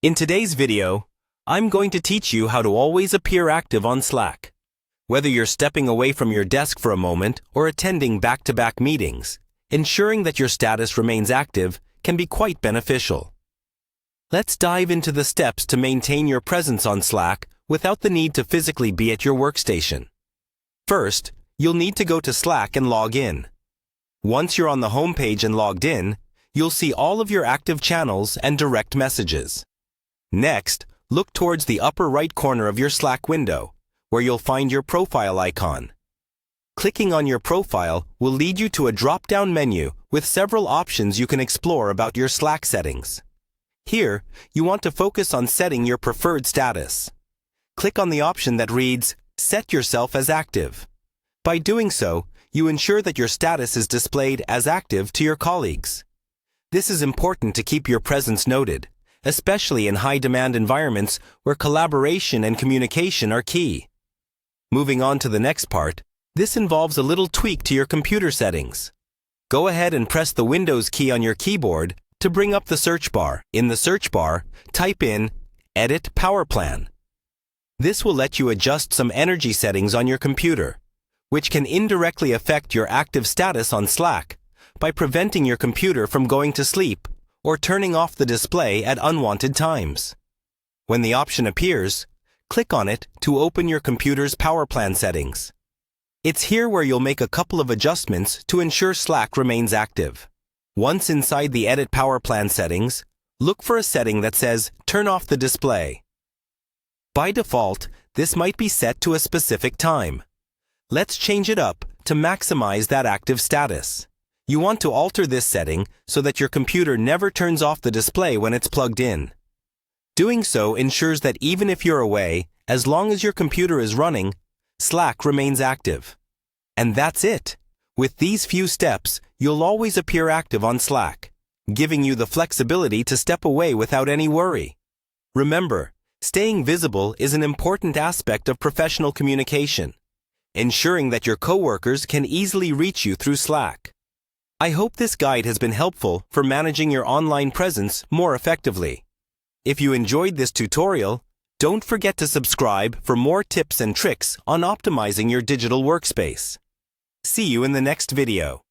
In today's video, I'm going to teach you how to always appear active on Slack. Whether you're stepping away from your desk for a moment or attending back-to-back meetings, ensuring that your status remains active can be quite beneficial. Let's dive into the steps to maintain your presence on Slack without the need to physically be at your workstation. First, you'll need to go to Slack and log in. Once you're on the home page and logged in, you'll see all of your active channels and direct messages. Next, look towards the upper right corner of your Slack window, where you'll find your profile icon. Clicking on your profile will lead you to a drop-down menu with several options you can explore about your Slack settings. Here, you want to focus on setting your preferred status. Click on the option that reads, Set yourself as active. By doing so, you ensure that your status is displayed as active to your colleagues. This is important to keep your presence noted, especially in high-demand environments where collaboration and communication are key. Moving on to the next part, this involves a little tweak to your computer settings. Go ahead and press the Windows key on your keyboard to bring up the search bar. In the search bar, type in Edit Power Plan. This will let you adjust some energy settings on your computer, which can indirectly affect your active status on Slack by preventing your computer from going to sleep or turning off the display at unwanted times. When the option appears, click on it to open your computer's power plan settings. It's here where you'll make a couple of adjustments to ensure Slack remains active. Once inside the Edit Power Plan settings, look for a setting that says Turn off the display. By default, this might be set to a specific time. Let's change it up to maximize that active status. You want to alter this setting so that your computer never turns off the display when it's plugged in. Doing so ensures that even if you're away, as long as your computer is running, Slack remains active. And that's it. With these few steps, you'll always appear active on Slack, giving you the flexibility to step away without any worry. Remember, staying visible is an important aspect of professional communication, ensuring that your coworkers can easily reach you through Slack. I hope this guide has been helpful for managing your online presence more effectively. If you enjoyed this tutorial, don't forget to subscribe for more tips and tricks on optimizing your digital workspace. See you in the next video.